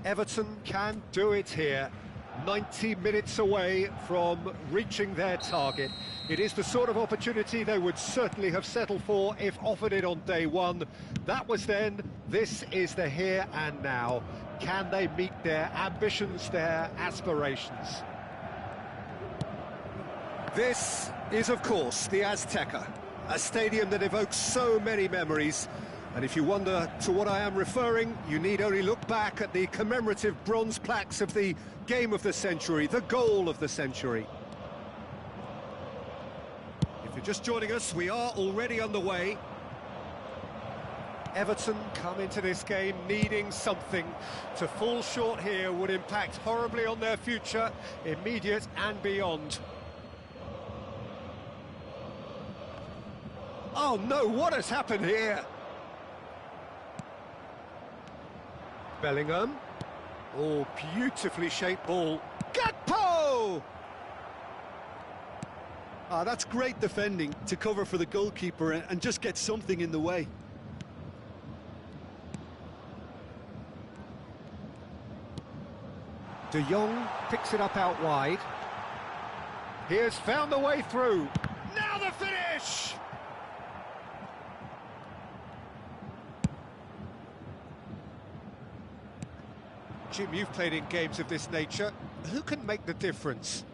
Everton can do it here. 90 minutes away from reaching their target. It is the sort of opportunity they would certainly have settled for if offered it on day one. That was then, this is the here and now. Can they meet their ambitions, their aspirations? This is, of course, the Azteca, a stadium that evokes so many memories. And if you wonder to what I am referring, you need only look back at the commemorative bronze plaques of the game of the century, the goal of the century. If you're just joining us, we are already underway. Everton come into this game needing something. To fall short here would impact horribly on their future, immediate and beyond. Oh no, what has happened here? Bellingham. Oh, beautifully shaped ball. Gakpo! Ah, that's great defending to cover for the goalkeeper and just get something in the way. De Jong picks it up out wide. He has found the way through. Now the finish! Jim, you've played in games of this nature. Who can make the difference?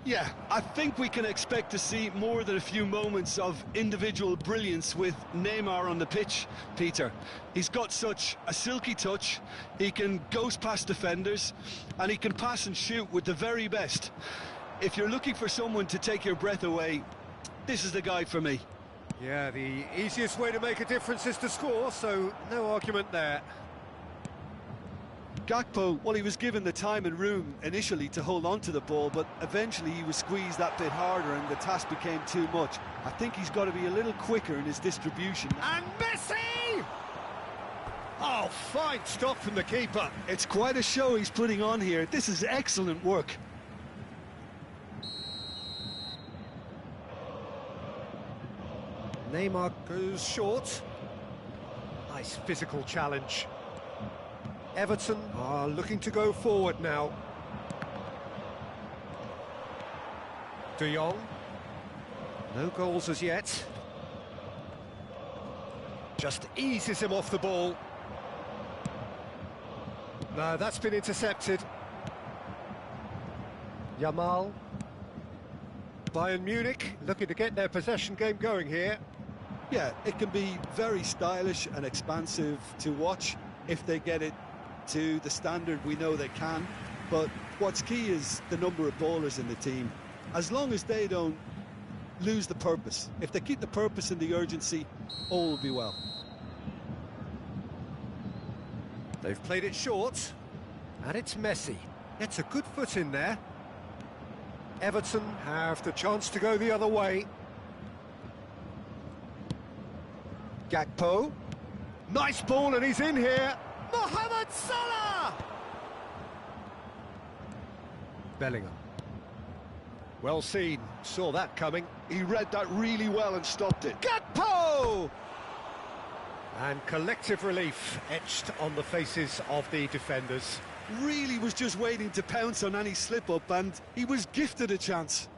Yeah, I think we can expect to see more than a few moments of individual brilliance with Neymar on the pitch, Peter. He's got such a silky touch, he can ghost past defenders, and he can pass and shoot with the very best. If you're looking for someone to take your breath away, this is the guy for me. Yeah, the easiest way to make a difference is to score, so no argument there. Gakpo, well, he was given the time and room initially to hold on to the ball, but eventually he was squeezed that bit harder and the task became too much. I think he's got to be a little quicker in his distribution. And Messi! Oh, fine stop from the keeper. It's quite a show he's putting on here. This is excellent work. Neymar goes short. Nice physical challenge. Everton are looking to go forward now. De Jong. No goals as yet. Just eases him off the ball. No, that's been intercepted. Yamal. Bayern Munich looking to get their possession game going here. Yeah, it can be very stylish and expansive to watch if they get it to the standard we know they can, but what's key is the number of ballers in the team. As long as they don't lose the purpose, if they keep the purpose and the urgency, all will be well. They've played it short, and it's Messi. Gets a good foot in there. Everton have the chance to go the other way. Gakpo. Nice ball, and he's in here. Mohamed Salah! Bellingham. Well seen, saw that coming. He read that really well and stopped it. Gakpo! And collective relief etched on the faces of the defenders. Really was just waiting to pounce on any slip-up, and he was gifted a chance.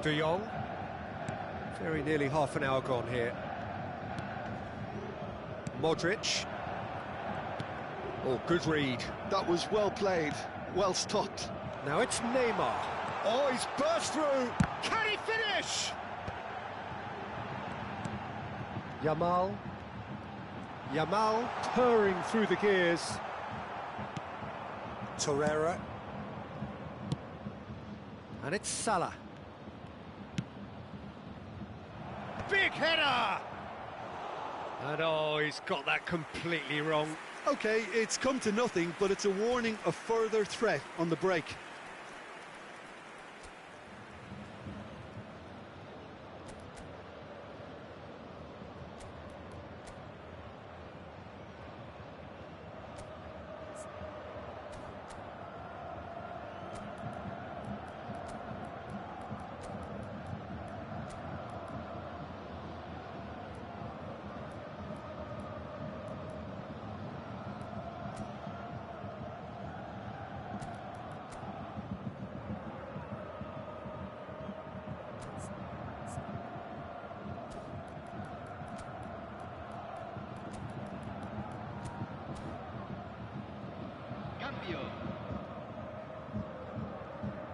De Jong. Very nearly half an hour gone here. Modric. Oh, good read. That was well played, well stopped. Now it's Neymar. Oh, he's burst through. Can he finish? Yamal. Yamal purring through the gears. Torreira. And it's Salah. Big header! And oh, he's got that completely wrong. Okay, it's come to nothing, but it's a warning of further threat on the break.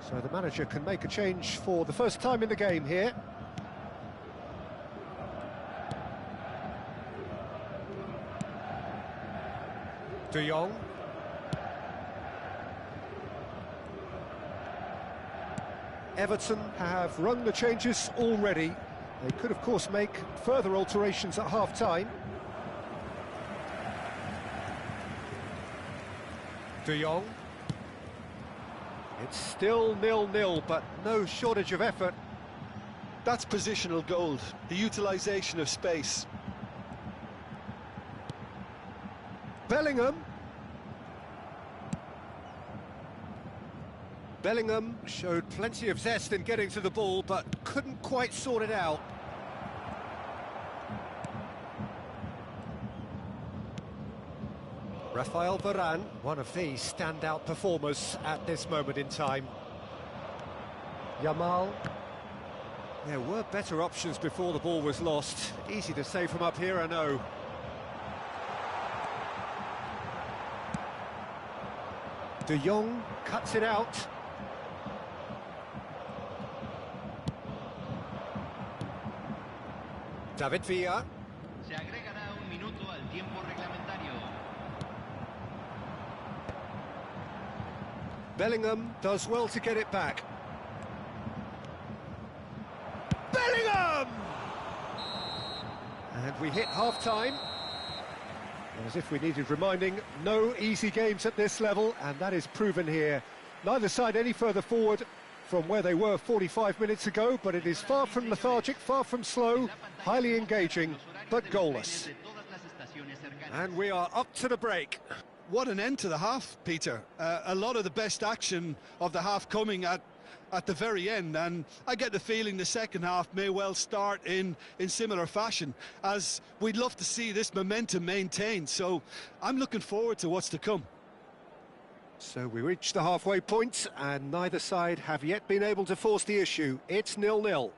So the manager can make a change for the first time in the game here. De Jong. Everton have rung the changes already. They could, of course, make further alterations at half-time. De Jong. It's still 0-0, but no shortage of effort. That's positional gold, the utilisation of space. Bellingham. Bellingham showed plenty of zest in getting to the ball, but couldn't quite sort it out. Rafael Varane, one of the standout performers at this moment in time. Yamal. There were better options before the ball was lost. Easy to say from up here, I know. De Jong cuts it out. David Villa. Se agregará un minuto al tiempo reglamentario. Bellingham does well to get it back. Bellingham! And we hit half-time. As if we needed reminding, no easy games at this level, and that is proven here. Neither side any further forward from where they were 45 minutes ago, but it is far from lethargic, far from slow, highly engaging, but goalless. And we are up to the break. What an end to the half, Peter. A lot of the best action of the half coming at the very end, and I get the feeling the second half may well start in similar fashion, as we'd love to see this momentum maintained. So I'm looking forward to what's to come. So we reach the halfway point, and neither side have yet been able to force the issue. It's 0-0.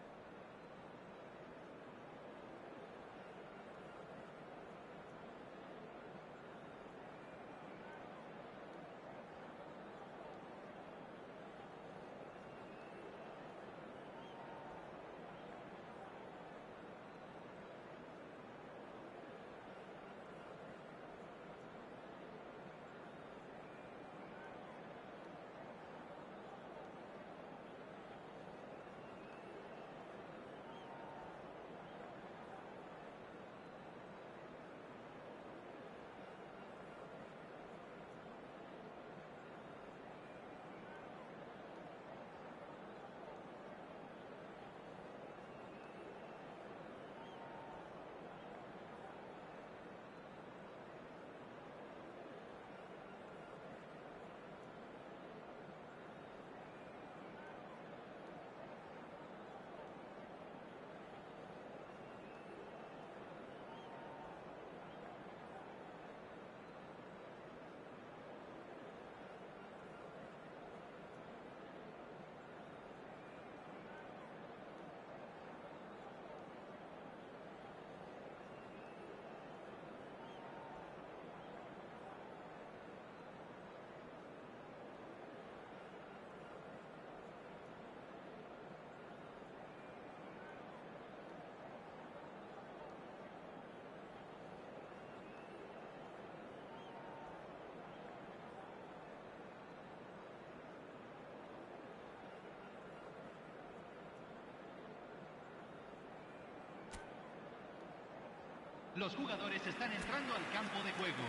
Los jugadores están entrando al campo de juego.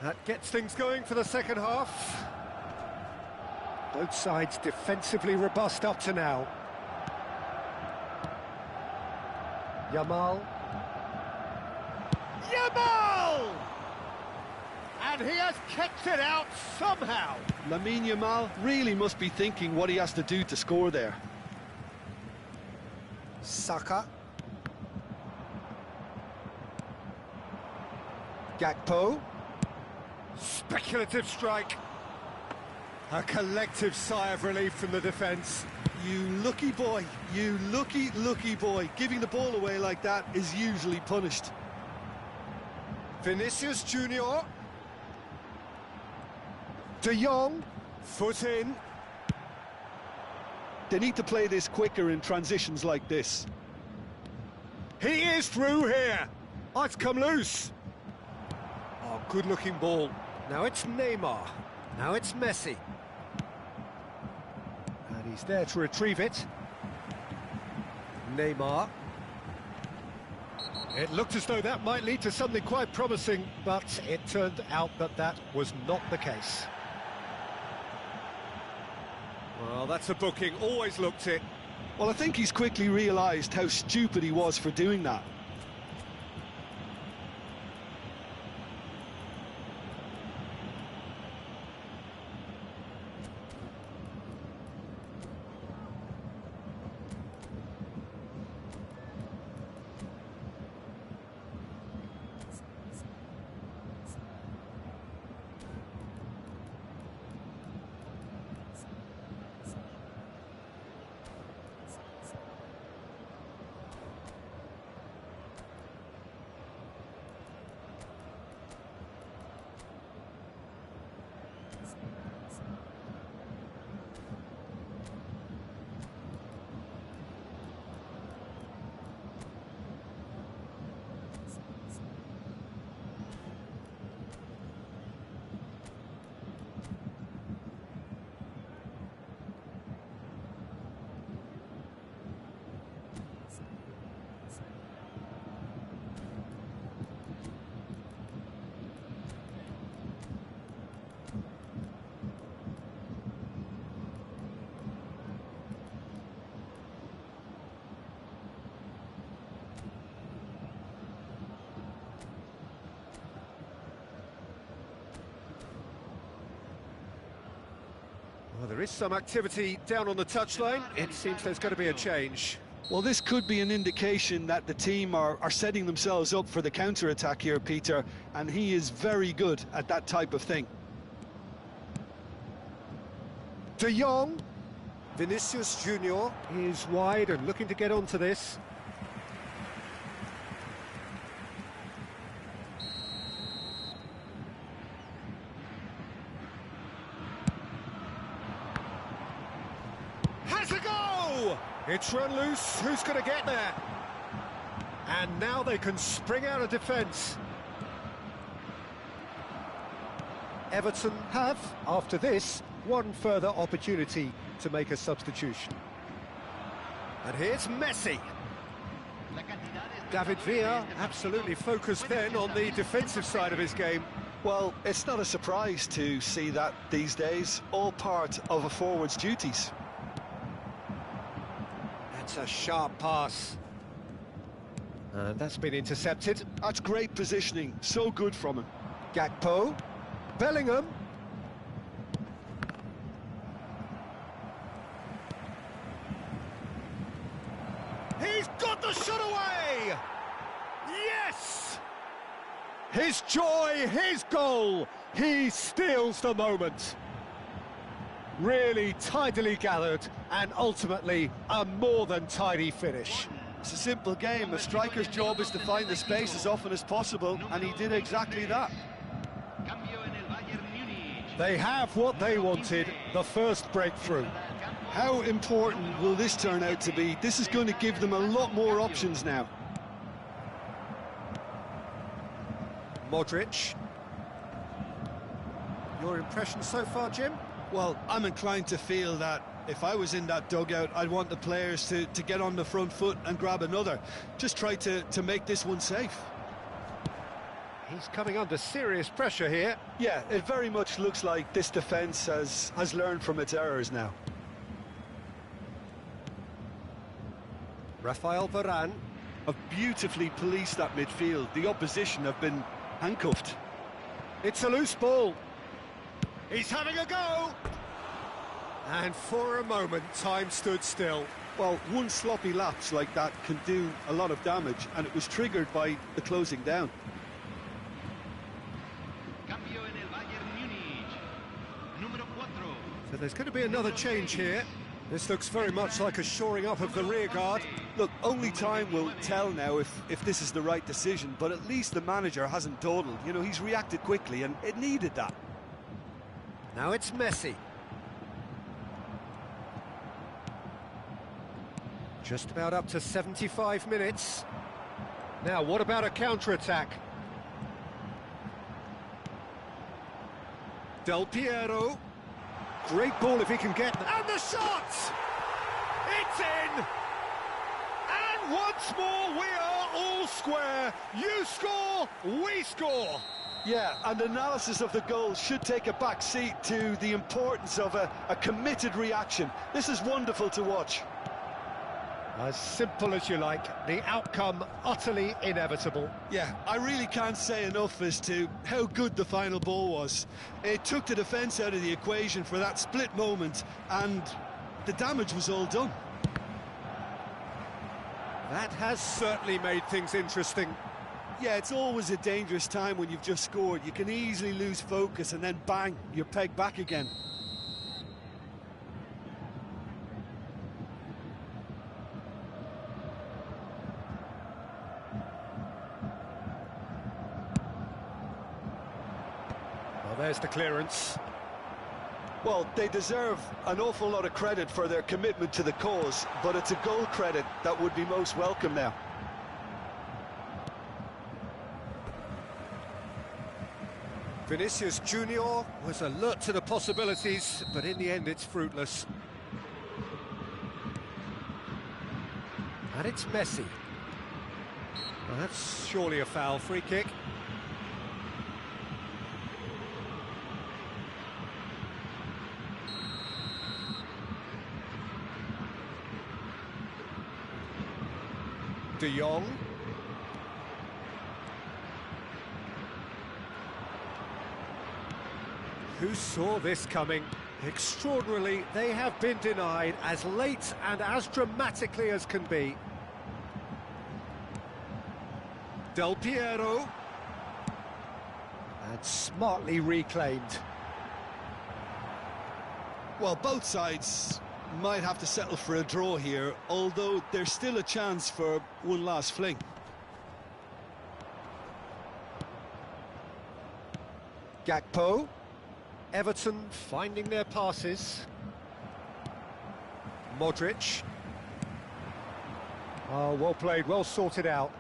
That gets things going for the second half. Both sides defensively robust up to now. Yamal. Yamal! And he has kept it out somehow. Lamine Yamal really must be thinking what he has to do to score there. Saka. Gakpo. Speculative strike. A collective sigh of relief from the defence. You lucky boy, you lucky boy. Giving the ball away like that is usually punished. Vinicius Junior. De Jong. Foot in. They need to play this quicker in transitions like this. He is through here. Oh, it's come loose. Oh, good-looking ball. Now it's Neymar. Now it's Messi. And he's there to retrieve it. Neymar. It looked as though that might lead to something quite promising, but it turned out that that was not the case. Well, that's a booking, always looked it. Well, I think he's quickly realised how stupid he was for doing that. Well, there is some activity down on the touchline. It seems there's going to be a change. Well, this could be an indication that the team are setting themselves up for the counter-attack here, Peter, and he is very good at that type of thing. De Jong, Vinicius Junior is wide and looking to get onto this. Has a go! It's run loose, who's going to get there? And now they can spring out of defence. Everton have, after this, one further opportunity to make a substitution. And here's Messi. David Villa absolutely focused then on the defensive side of his game. Well, it's not a surprise to see that these days, all part of a forward's duties. That's a sharp pass. And that's been intercepted. That's great positioning, so good from him. Gakpo, Bellingham. He's got the shot away! Yes! His joy, his goal. He steals the moment. Really tidily gathered and ultimately a more than tidy finish. It's a simple game. A striker's job is to find the space as often as possible, and he did exactly that. They have what they wanted, the first breakthrough. How important will this turn out to be? This is going to give them a lot more options now. Modric. Your impression so far, Jim? Well, I'm inclined to feel that if I was in that dugout, I'd want the players to get on the front foot and grab another. Just try to make this one safe. He's coming under serious pressure here. Yeah, it very much looks like this defence has learned from its errors now. Rafael Varane. Have beautifully policed that midfield. The opposition have been handcuffed. It's a loose ball. He's having a go! And for a moment, time stood still. Well, one sloppy lapse like that can do a lot of damage, and it was triggered by the closing down. So there's going to be another change here. This looks very much like a shoring up of the rear guard. Look, only time will tell now if this is the right decision, but at least the manager hasn't dawdled. You know, he's reacted quickly, and it needed that. Now it's Messi. Just about up to 75 minutes. Now, what about a counter-attack? Del Piero. Great ball if he can get... And the shot! It's in! And once more, we are all square. You score, we score. Yeah, and analysis of the goal should take a back seat to the importance of a committed reaction. This is wonderful to watch. As simple as you like, the outcome utterly inevitable. Yeah, I really can't say enough as to how good the final ball was. It took the defence out of the equation for that split moment, and the damage was all done. That has certainly made things interesting. Yeah, it's always a dangerous time when you've just scored. You can easily lose focus and then bang, you're pegged back again. Well, there's the clearance. Well, they deserve an awful lot of credit for their commitment to the cause, but it's a goal credit that would be most welcome now. Vinicius Junior was alert to the possibilities, but in the end it's fruitless. And it's Messi. Well, that's surely a foul. Free kick. De Jong. Who saw this coming? Extraordinarily, they have been denied as late and as dramatically as can be. Del Piero. And smartly reclaimed. Well, both sides might have to settle for a draw here, although there's still a chance for one last fling. Gakpo. Everton finding their passes. Modric. Oh, well played, well sorted out.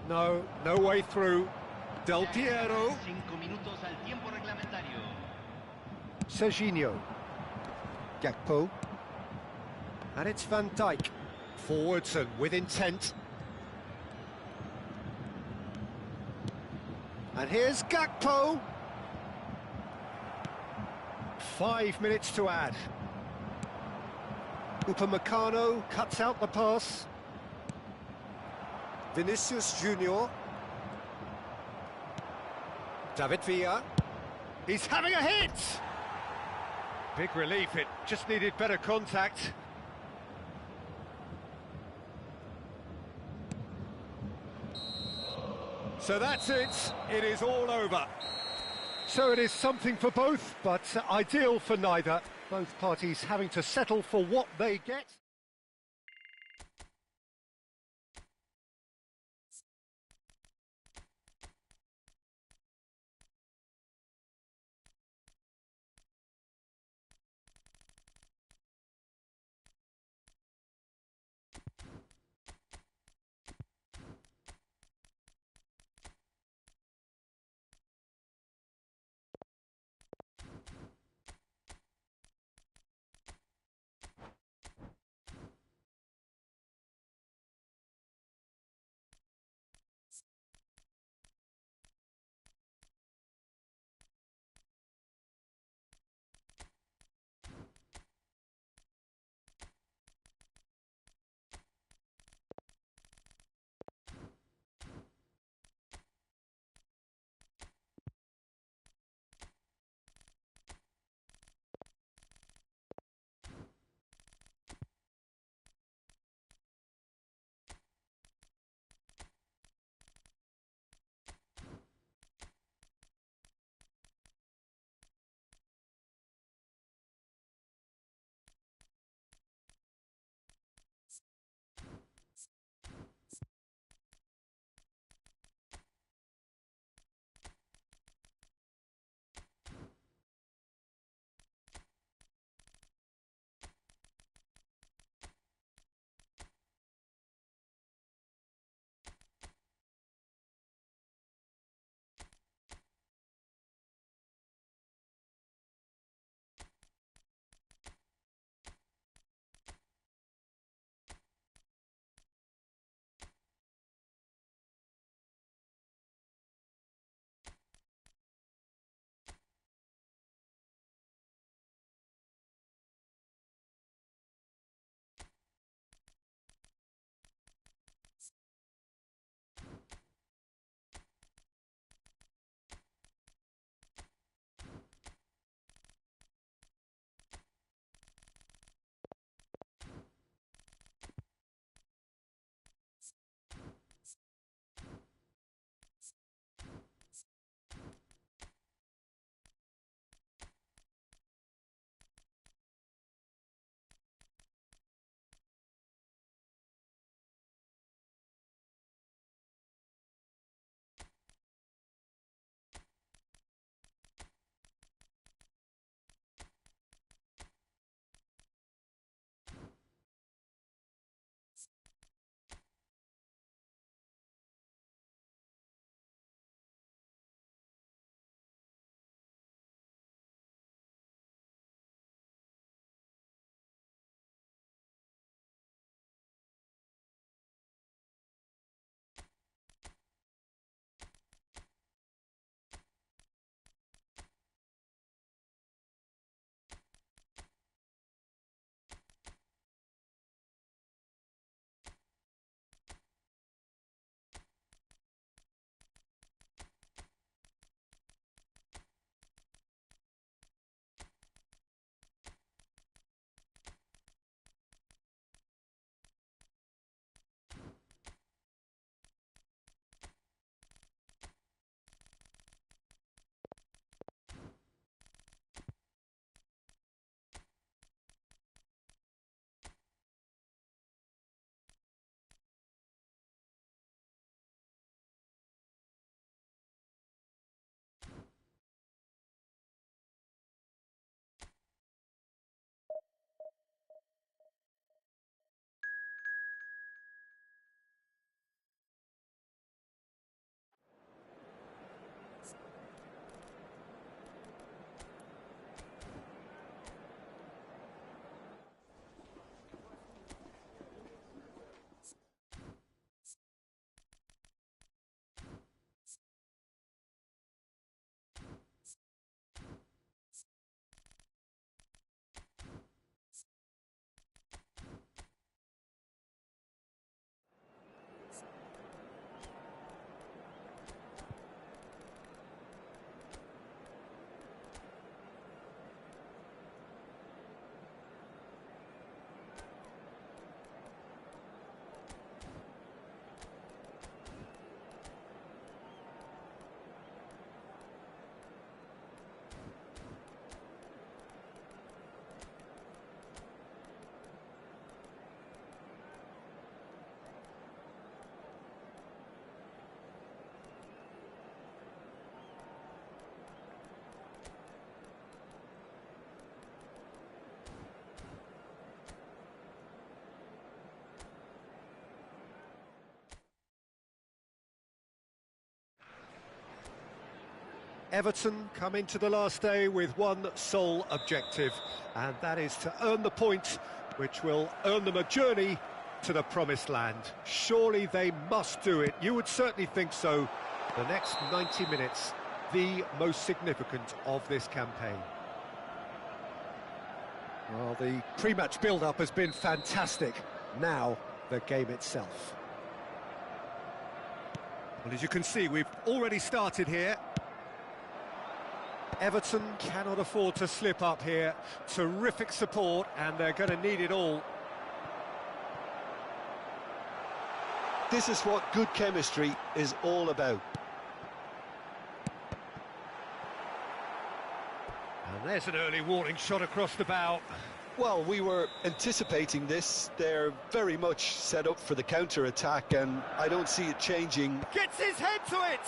No way through. Del Piero. 5 minutos al tiempo reglamentario. Serginho. Gakpo. And it's Van Dijk. Forwards and with intent. And here's Gakpo. 5 minutes to add. Upamecano cuts out the pass. Vinicius Junior. David Villa. He's having a hit! Big relief, it just needed better contact. So that's it, it is all over. So it is something for both, but ideal for neither. Both parties having to settle for what they get. Everton come into the last day with one sole objective, and that is to earn the point, which will earn them a journey to the promised land. Surely they must do it. You would certainly think so. The next 90 minutes, the most significant of this campaign. Well, the pre-match build-up has been fantastic. Now, the game itself. Well, as you can see, we've already started here. Everton cannot afford to slip up here. Terrific support, and they're going to need it all. This is what good chemistry is all about. And there's an early warning shot across the bow. Well, we were anticipating this. They're very much set up for the counter-attack, and I don't see it changing. Gets his head to it!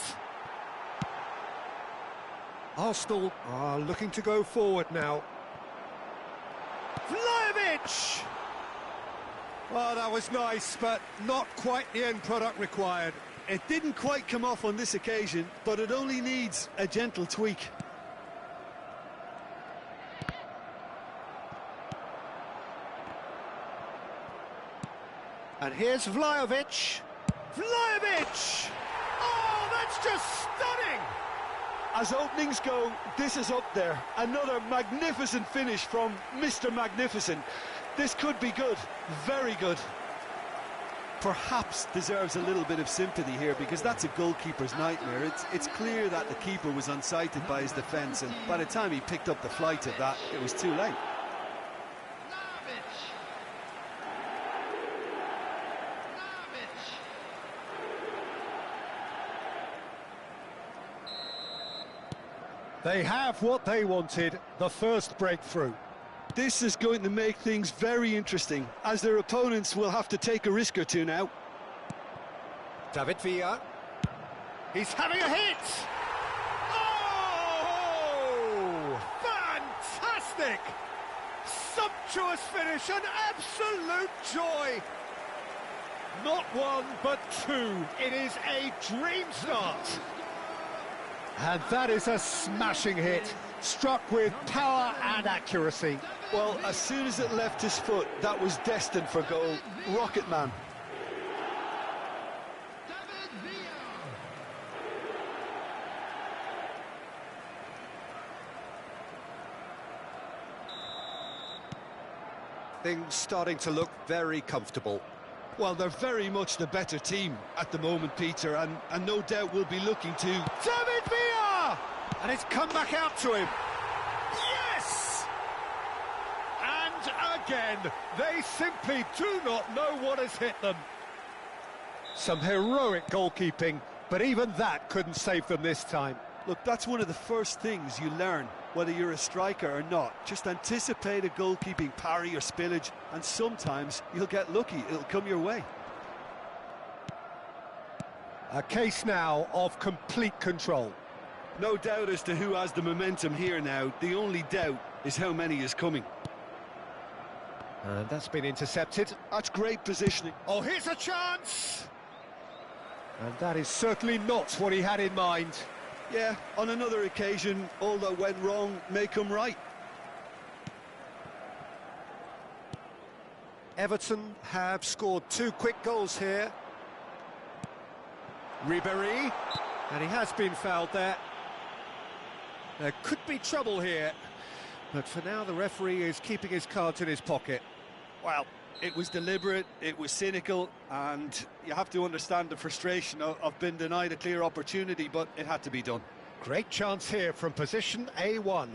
Arsenal are looking to go forward now. Vlahovic! Well, that was nice, but not quite the end product required. It didn't quite come off on this occasion, but it only needs a gentle tweak. And here's Vlahovic. Vlahovic! Oh, that's just stunning! As openings go, this is up there. Another magnificent finish from Mr. Magnificent. This could be good, very good. Perhaps deserves a little bit of sympathy here, because that's a goalkeeper's nightmare. It's clear that the keeper was unsighted by his defence, and by the time he picked up the flight of that, it was too late. They have what they wanted, the first breakthrough. This is going to make things very interesting, as their opponents will have to take a risk or two now. David Villa. He's having a hit! Oh! Fantastic! Sumptuous finish, an absolute joy! Not one, but two. It is a dream start. And that is a smashing hit, struck with power and accuracy. Well, as soon as it left his foot, that was destined for goal. Rocket man. Things starting to look very comfortable. Well, they're very much the better team at the moment, Peter, and no doubt will be looking to... David Villa! And it's come back out to him. Yes! And again, they simply do not know what has hit them. Some heroic goalkeeping, but even that couldn't save them this time. Look, that's one of the first things you learn, whether you're a striker or not. Just anticipate a goalkeeping parry or spillage, and sometimes you'll get lucky, it'll come your way. A case now of complete control. No doubt as to who has the momentum here now. The only doubt is how many is coming. And that's been intercepted. That's great positioning. Oh, here's a chance! And that is certainly not what he had in mind. Yeah, on another occasion, all that went wrong may come right. Everton have scored 2 quick goals here. Ribéry, and he has been fouled there. There could be trouble here, but for now the referee is keeping his cards in his pocket. Well, it was deliberate, it was cynical, and you have to understand the frustration of being denied a clear opportunity, but it had to be done. Great chance here from position A1.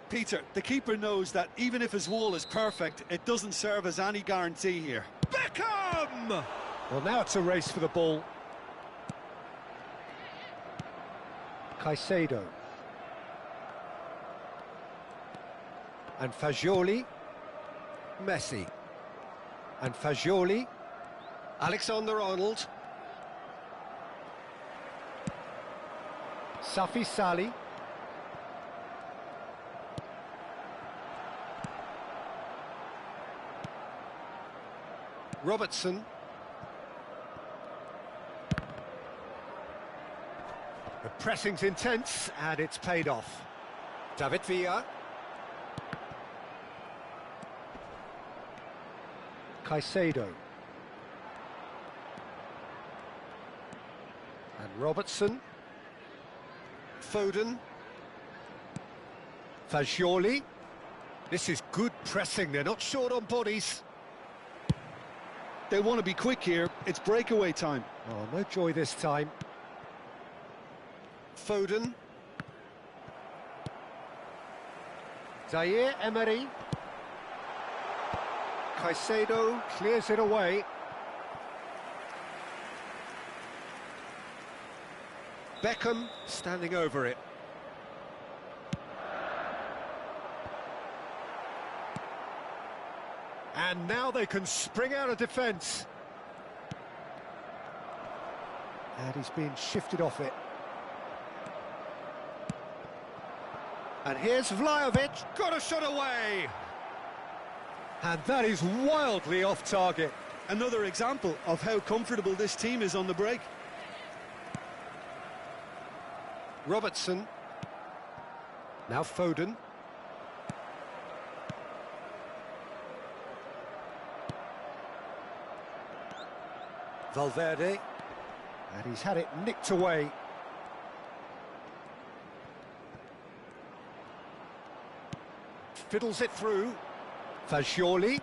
Peter, the keeper knows that even if his wall is perfect, it doesn't serve as any guarantee here. Beckham! Well, now it's a race for the ball. Caicedo. And Fagioli. Messi. And Fagioli. Alexander-Arnold. Safi Sali. Robertson. The pressing's intense, and it's paid off. David Villa. Caicedo. And Robertson. Foden. Fagioli. This is good pressing, they're not short on bodies. They want to be quick here, it's breakaway time. Oh, no joy this time. Foden. Zaire Emery. Caicedo clears it away. Beckham standing over it. And now they can spring out of defence. And he's being shifted off it. And here's Vlahovic, got a shot away! And that is wildly off target. Another example of how comfortable this team is on the break. Robertson. Now Foden. Valverde. And he's had it nicked away. Fiddles it through. Fagioli.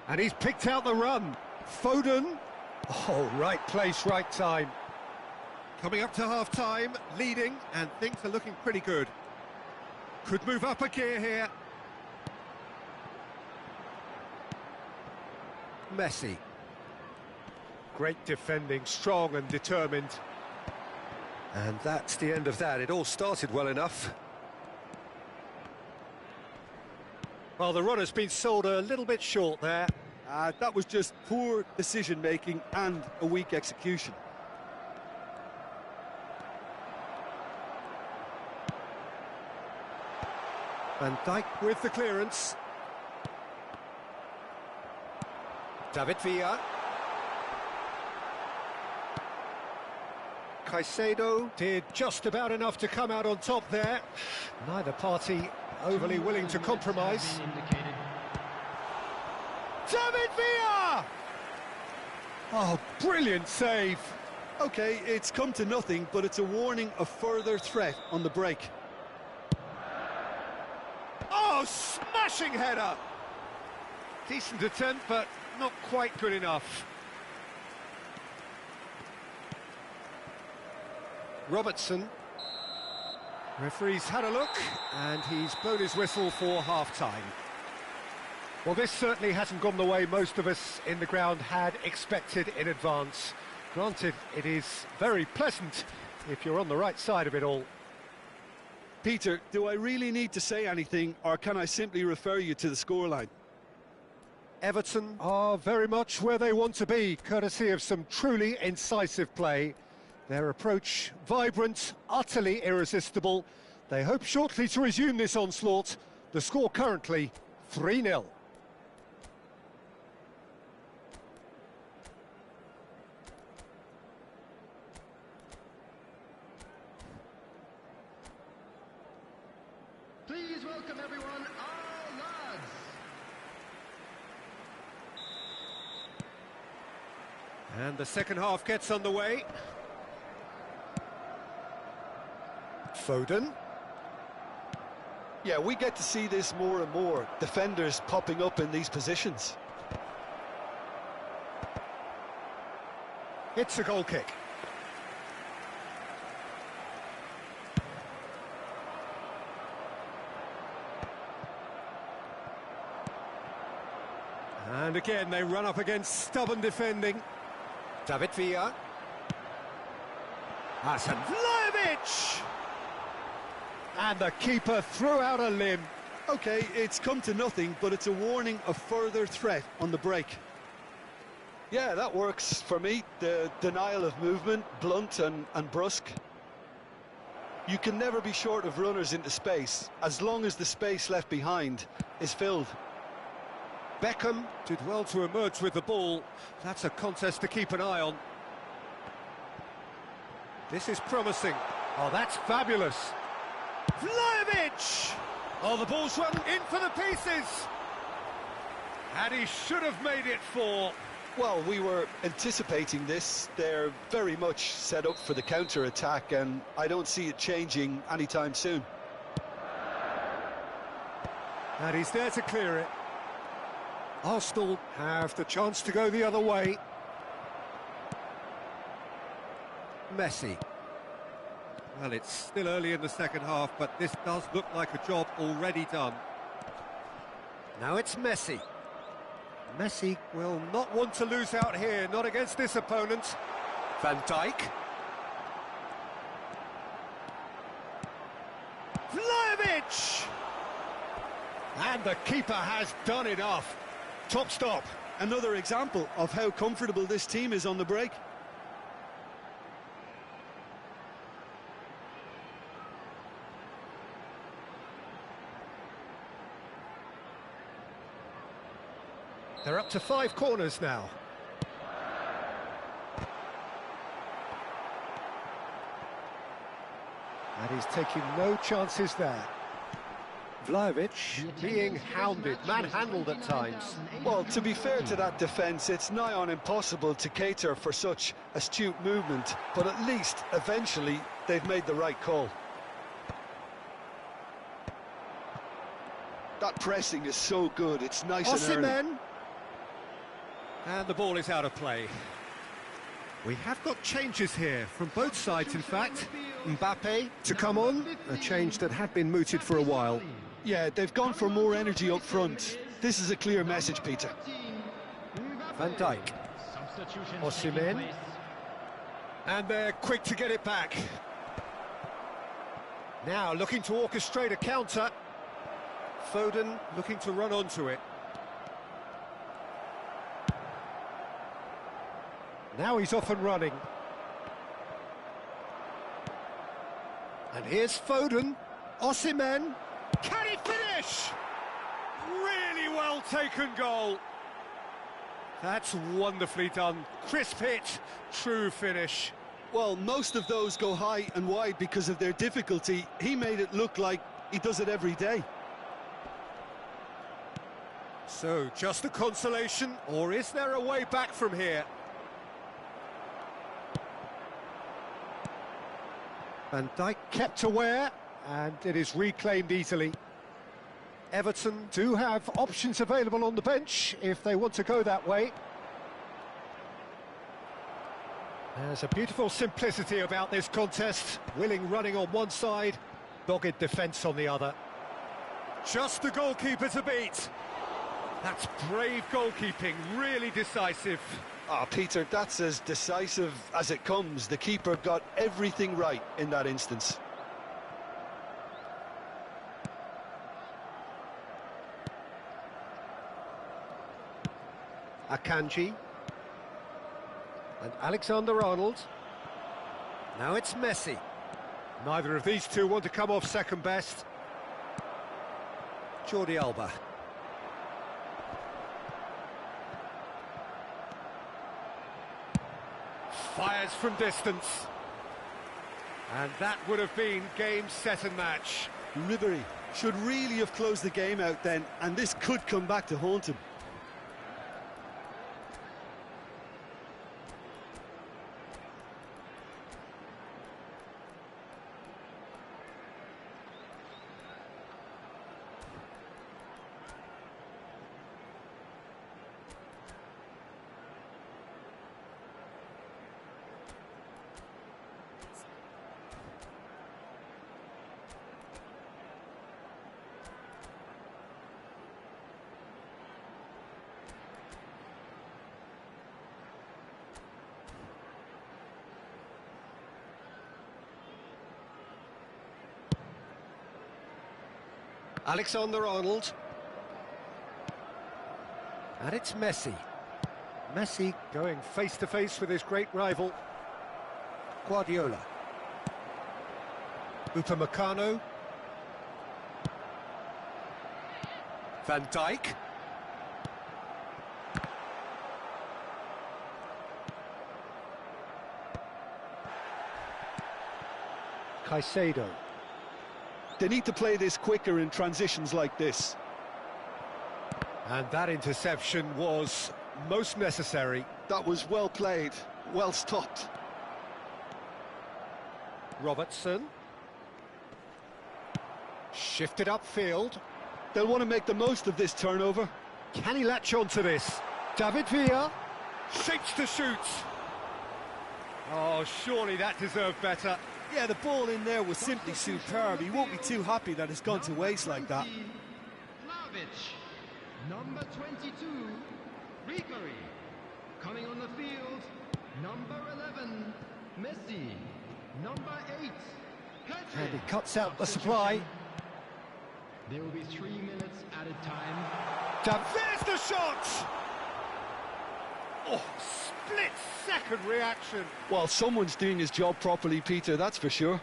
And he's picked out the run. Foden. Oh, right place, right time. Coming up to half-time, leading, and things are looking pretty good. Could move up a gear here. Messi. Great defending, strong and determined. And that's the end of that. It all started well enough. Well, the runner's been sold a little bit short there. That was just poor decision-making and a weak execution. Van Dijk with the clearance. David Villa. Caicedo did just about enough to come out on top there. Neither party overly willing to compromise. David Villa! Oh, brilliant save. Okay, it's come to nothing, but it's a warning of further threat on the break. Oh, smashing header! Decent attempt, but not quite good enough. Robertson. Referee's had a look, and he's blown his whistle for half-time. Well, this certainly hasn't gone the way most of us in the ground had expected in advance. Granted, it is very pleasant if you're on the right side of it all. Peter, do I really need to say anything, or can I simply refer you to the scoreline? Everton are very much where they want to be, courtesy of some truly incisive play. Their approach vibrant, utterly irresistible. They hope shortly to resume this onslaught. The score currently 3-0. Please welcome everyone, our lads. And the second half gets underway. Foden. Yeah, we get to see this more and more. Defenders popping up in these positions. It's a goal kick. And again, they run up against stubborn defending. David Villa. Hasan Vlahovic! And the keeper threw out a limb. Okay, it's come to nothing, but it's a warning of further threat on the break. Yeah, that works for me. The denial of movement, blunt and brusque. You can never be short of runners into space, as long as the space left behind is filled. Beckham did well to emerge with the ball. That's a contest to keep an eye on. This is promising. Oh, that's fabulous. Vlahovic! Oh, the ball's run in for the pieces. And he should have made it 4. Well, we were anticipating this. They're very much set up for the counter-attack, and I don't see it changing anytime soon. And he's there to clear it. Arsenal have the chance to go the other way. Messi. Well, it's still early in the second half, but this does look like a job already done. Now it's Messi. Messi will not want to lose out here, not against this opponent. Van Dijk. Vlahovic! And the keeper has done enough. Top stop. Another example of how comfortable this team is on the break. They're up to 5 corners now. And he's taking no chances there. Vlahovic being hounded, manhandled at times. Well, to be fair to that defence, it's nigh on impossible to cater for such astute movement, but at least, eventually, they've made the right call. That pressing is so good, it's nice and early. And the ball is out of play. We have got changes here, from both sides in fact. Mbappe to come on, a change that had been mooted for a while. Yeah, they've gone for more energy up front. This is a clear message, Peter. Van Dijk. Osimhen. And they're quick to get it back. Now looking to orchestrate a counter. Foden looking to run onto it. Now he's off and running. And here's Foden. Osimhen. Can he finish? Really well taken goal. That's wonderfully done. Crisp hit, true finish. Well, most of those go high and wide because of their difficulty. He made it look like he does it every day. So, just a consolation, or is there a way back from here? Van Dijk kept aware, and it is reclaimed easily. Everton do have options available on the bench if they want to go that way. There's a beautiful simplicity about this contest. Willing running on one side, dogged defence on the other. Just the goalkeeper to beat. That's brave goalkeeping, really decisive. Ah, Peter, that's as decisive as it comes. The keeper got everything right in that instance. Akanji. And Alexander-Arnold. Now it's Messi. Neither of these two want to come off second best. Jordi Alba. Fires from distance. And that would have been game, set and match. Ribery should really have closed the game out then, and this could come back to haunt him. Alexander-Arnold. And it's Messi. Messi going face-to-face with his great rival, Guardiola. Upamecano. Van Dijk. Caicedo. They need to play this quicker in transitions like this. And that interception was most necessary. That was well played, well stopped. Robertson. Shifted upfield. They'll want to make the most of this turnover. Can he latch on to this? David Villa shapes to shoot. Oh, surely that deserved better. Yeah, the ball in there was simply superb. He won't be too happy that it's gone to waste like that. Number 22, Ribery. Coming on the field, number 11, Messi. Number 8, Pedri. And he cuts out the supply. There will be 3 minutes added time. There's the shot! Oh, split-second reaction. Well, someone's doing his job properly, Peter, that's for sure.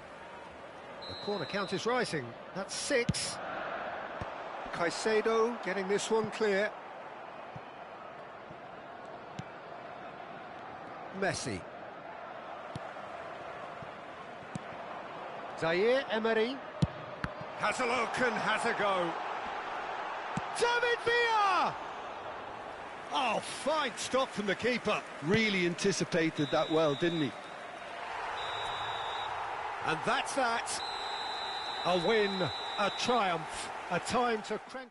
The corner count is rising. That's 6. Caicedo getting this one clear. Messi. Zaire Emery. Has a look and has a go. David Villa! Oh, fine stop from the keeper. Really anticipated that well, didn't he? And that's that. A win, a triumph, a time to crank.